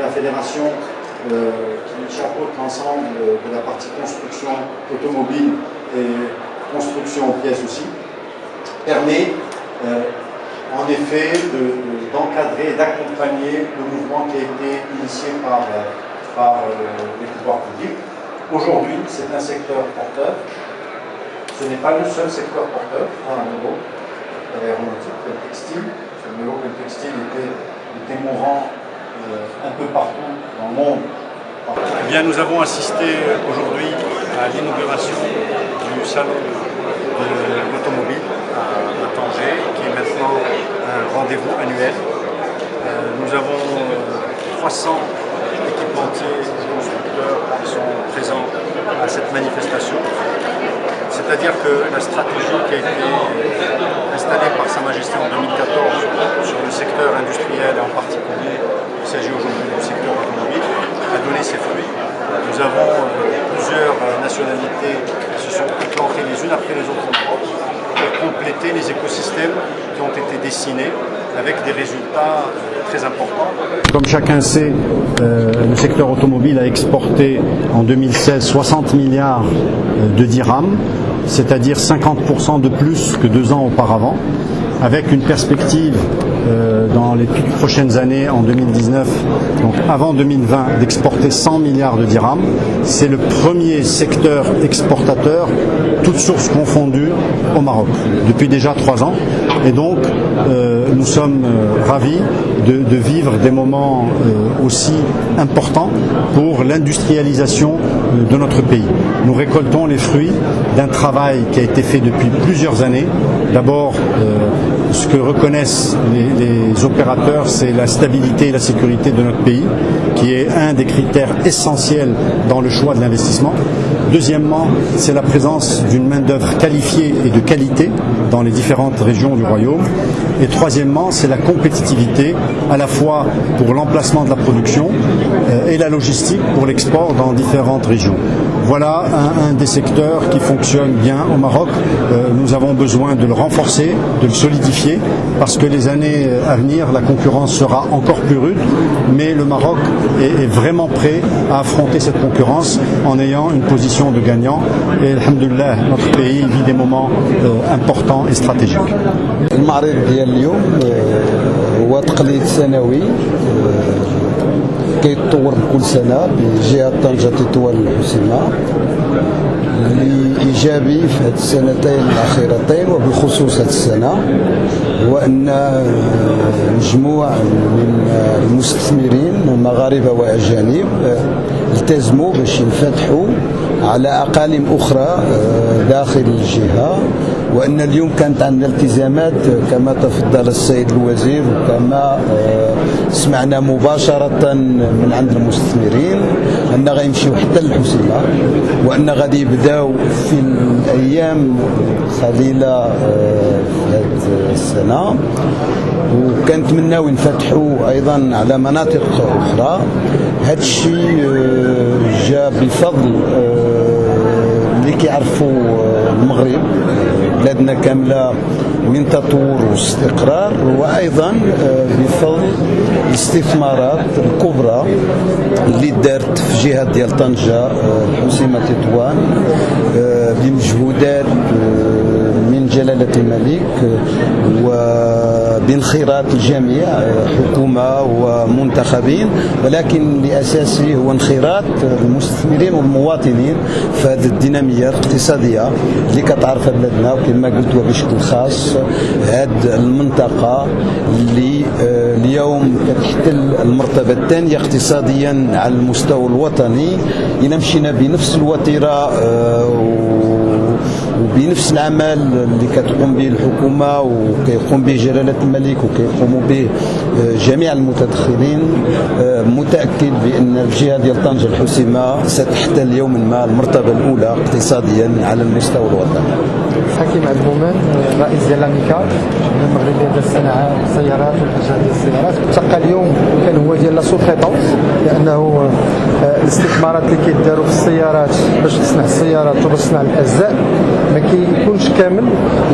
la fédération qui chapeaute l'ensemble de la partie construction automobile et construction pièces aussi, permet en effet d'encadrer et d'accompagner le mouvement qui a été initié par les pouvoirs publics. Aujourd'hui, c'est un secteur porteur. Ce n'est pas le seul secteur porteur dans l'aéronautique, le textile. Le textile était mourant un peu partout dans le monde. Eh bien, nous avons assisté aujourd'hui à l'inauguration du salon de l'automobile à Tanger, qui est maintenant un rendez-vous annuel. Nous avons 300 équipementiers et constructeurs qui sont présents à cette manifestation. C'est-à-dire que la stratégie qui a été installée par Sa Majesté en 2014 sur le secteur industriel, en particulier, il s'agit aujourd'hui du secteur automobile, a donné ses fruits. Nous avons plusieurs nationalités qui se sont implantées les unes après les autres au Maroc pour compléter les écosystèmes qui ont été dessinés avec des résultats très importants. Comme chacun sait, le secteur automobile a exporté en 2016 60 milliards de dirhams, c'est-à-dire 50% de plus que 2 ans auparavant, avec une perspective dans les toutes prochaines années, en 2019, donc avant 2020, d'exporter 100 milliards de dirhams. C'est le premier secteur exportateur, toutes sources confondues, au Maroc, depuis déjà 3 ans. Et donc, nous sommes ravis de vivre des moments aussi importants pour l'industrialisation de notre pays. Nous récoltons les fruits d'un travail qui a été fait depuis plusieurs années. D'abord, ce que reconnaissent les opérateurs, c'est la stabilité et la sécurité de notre pays, qui est un des critères essentiels dans le choix de l'investissement. Deuxièmement, c'est la présence d'une main-d'œuvre qualifiée et de qualité dans les différentes régions du royaume. Et troisièmement, c'est la compétitivité, à la fois pour l'emplacement de la production et la logistique pour l'export dans différentes régions. Voilà un des secteurs qui fonctionne bien au Maroc. Nous avons besoin de le renforcer, de le solidifier, parce que les années à venir, la concurrence sera encore plus rude, mais le Maroc est vraiment prêt à affronter cette concurrence en ayant une position de gagnant. Et alhamdoulilah, notre pays vit des moments importants et stratégiques. المعرض ديال اليوم هو تقليد سنوي كيتطور كل سنة بجهة طنجة تطوان الحسيمة اللي إيجابي في هذه السنتين الأخيرتين وبخصوص هذه السنة هو أن مجموعة من المستثمرين مغاربة وأجانب التزموا باش ينفتحوا على أقاليم أخرى داخل الجهة، وأن اليوم كانت عندنا التزامات كما تفضل السيد الوزير وكما سمعنا مباشرة من عند المستثمرين أن غيمشيو حتى للحسيمة، وأن غادي يبداو في الأيام قليلة في هذه السنة، وكنتمناو ينفتحوا أيضا على مناطق أخرى. هذا الشيء جاء بفضل اللي كيعرفوا المغرب، بلادنا كاملة من تطور واستقرار، وأيضا بفضل الاستثمارات الكبرى اللي دارت في جهة ديال طنجة الحسيمة تطوان بمجهودات من جلالة الملك وبانخراط الجميع حكومة ومنتخبين، ولكن لأساسه هو انخراط المستثمرين والمواطنين في هذه الدينامية الاقتصادية اللي كتعرفها بلادنا، وكما قلت وبشكل خاص هذه المنطقة اللي اليوم كتحتل المرتبة الثانية اقتصاديا على المستوى الوطني. إلا مشينا بنفس الوتيرة وبنفس العمل اللي كتقوم به الحكومة وكيقوم به جلالة الملك وكيقوموا به جميع المتدخلين، متأكد بأن الجهة ديال طنجة الحسيمة ستحتل يوما ما المرتبة الأولى اقتصاديا على المستوى الوطني. حكيم عبد المؤمن، رئيس ديال لاميكا المغربيه ديال الصناعه السيارات والانتاج ديال السيارات. تلقى اليوم كان هو ديال لا سو فريطونس، لانه الاستثمارات اللي كيداروا في السيارات باش تصنع السيارات وباش تصنع الاجزاء ما كيكونش كامل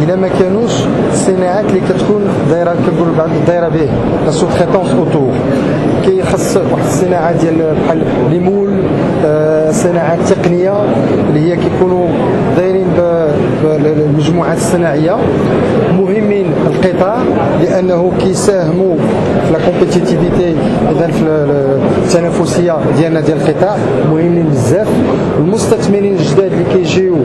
الا ما كانوش الصناعات اللي كتكون دايره كنقولوا بعض دايره به لا سو تريتونس اوتو. كيخص واحد الصناعه ديال بحال لي مول، صناعات تقنيه اللي هي كيكونوا دايرين بالمجموعات الصناعيه مهمين القطاع لانه كيساهموا في لا كومبيتيتيفيتي، اذا في التنافسيه ديالنا ديال القطاع مهمين بزاف. المستثمرين الجداد اللي كيجيو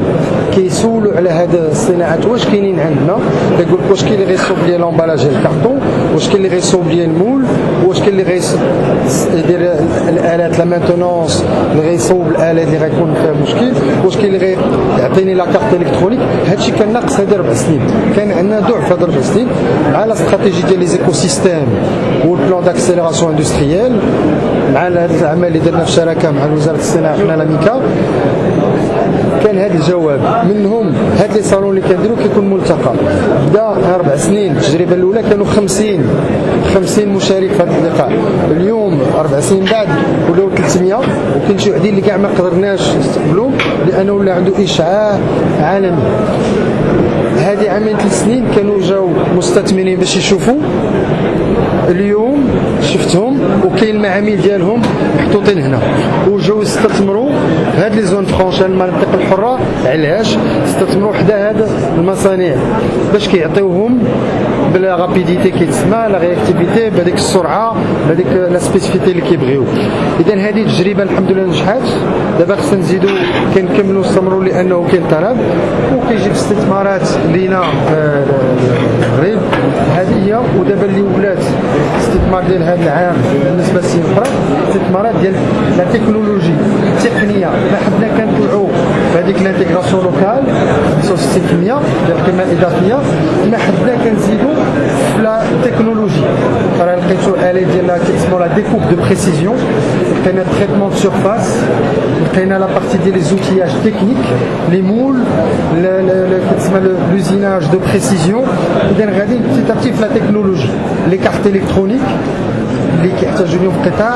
كيسولوا على هاد الصناعات واش كاينين عندنا، كيقول لك واش كاين اللي غيصوب لي لومبالاج ديال الكارطون، واش كاين اللي غيصوب لي المول، واش كاين اللي غيدير الالات لا مانتونونس اللي غيصوب الالات اللي غيكون فيها مشكل، واش كاين اللي غيعطيني لا كارت الكترونيك. هادشي كان ناقص هذا 4 سنين، كان عندنا ضعف هذا 4 سنين مع لا استراتيجي ديال لي زيكو سيستيم والبلان داكسيليراسيون اندستريال مع هذا العمل اللي درنا في شراكه مع وزاره الصناعه حنا لاميكا. كان هذا الجواب منهم. هاد لي صالون اللي كنديروا كيكون ملتقى بدا 4 سنين. التجربه الاولى كانوا 50 مشارك في هذا اللقاء، اليوم 4 سنين بعد ولاو 300 وكاين شي وحدين اللي كاع ما قدرناش نستقبلوا لانه ولا عنده اشعاع عالمي. هذه عامين 3 سنين كانوا جاو مستثمرين باش يشوفوا، اليوم شفتهم وكاين المعامل ديالهم محطوطين هنا وجاو يستثمروا في هاد لي زون فرونش المناطق الحره. علاش استثمروا حدا هاد المصانع؟ باش كيعطيوهم بلا رابيديتي كيتسمى لا رياكتيفيتي، بهذيك السرعه، بهذيك لا سبيسيفيتي اللي كيبغيو. اذا هذه التجربه الحمد لله نجحت. دابا خصنا نزيدوا كنكملوا نستمروا لانه كاين طلب وكيجي الاستثمارات لينا المغرب. هذه هي. ودابا اللي ولات الاستثمار ديال هذا العام بالنسبه للسنين الاخرى استثمارات ديال لا تكنولوجي التقنيه. ما حبنا كنطلعوا بهذيك الانتيغراسيون لوكال 65% ديال القيمه الاضافيه، ما حبنا كنزيدوا في لا تكنولوجي. راه لقيتو اله ديالنا كيسموا لا ديكوب دو بريسيزيون، لقينا تريتمون دو سيرفاس، لقينا لا بارتي ديال لي زوتياج تكنيك، لي مول، كتسمى لوزيناج دو بريسيزيون. اذا غادي تيتي في لا تكنولوجي، لي كارت الكترونيك اللي كيحتاجوا لهم القطاع.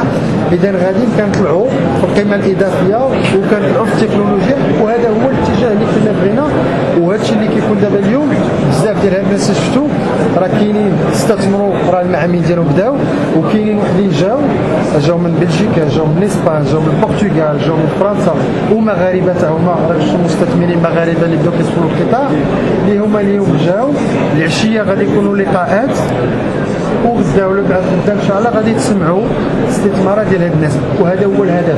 اذا غادي كنطلعوا في القيمه الاضافيه وكنطلعوا في التكنولوجيا، وهذا هو الاتجاه اللي كنا بغينا. وهذا الشيء اللي كيكون دابا اليوم بزاف ديال هاد الناس شفتوا راه كاينين استثمروا، راه المعامل ديالهم بداو، وكاينين وحدين جاو من بلجيكا، جاو من اسبان، جاو من البرتغال، جاو من فرنسا، ومغاربه تا هما راه شفتوا مستثمرين مغاربه اللي بداو كيدخلوا القطاع اللي هما اليوم جاو. العشيه غادي يكونوا لقاءات وغدا ولا بعد غدا ان شاء الله غادي تسمعوا استثمارات ديال هاد الناس. وهذا هو الهدف،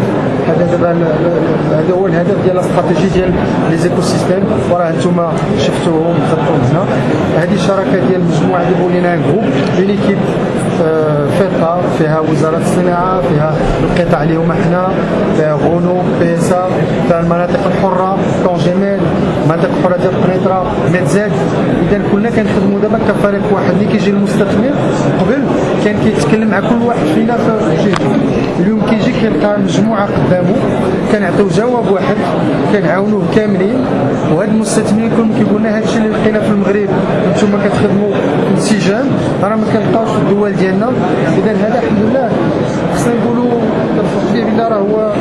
هذا هو الهدف ديال الاستراتيجي ديال لي زيكو سيستيم. وراه انتم شفتوهم خدتوهم هنا. هذه الشراكه ديال مجموعه اللي بولينا جروب اون ايكيب فيها وزاره الصناعه، فيها القطاع اللي هما حنا، فيها غونو، بيسا، فيها المناطق الحره، كونجيميل، المناطق الحره ديال قنيطره، ميتزاك. اذا كلنا كنخدموا دابا كفريق واحد. اللي كيجي المستثمر قبل كان كيتكلم مع كل واحد فينا في جهه، اليوم كيجي كيلقى مجموعه قدامه كنعطيو جواب واحد كنعاونوه كاملين. وهاد المستثمرين كلهم كيقول لنا هادشي اللي لقينا في المغرب نتوما كتخدموا انسجام راه ما كنلقاوش في الدول ديالنا. اذا هذا الحمد لله خصنا نقولوا الفضل بالله راه هو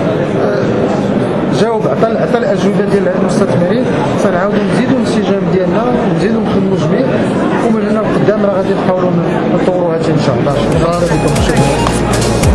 جاوب عطى الاجوبه ديال المستثمرين. سنعاودوا نزيدوا الانسجام ديالنا ونزيدوا نخدموا جميع، ومن هنا لقدام راه غادي نحاولوا نطوروا هادشي ان شاء الله. شكرا لكم.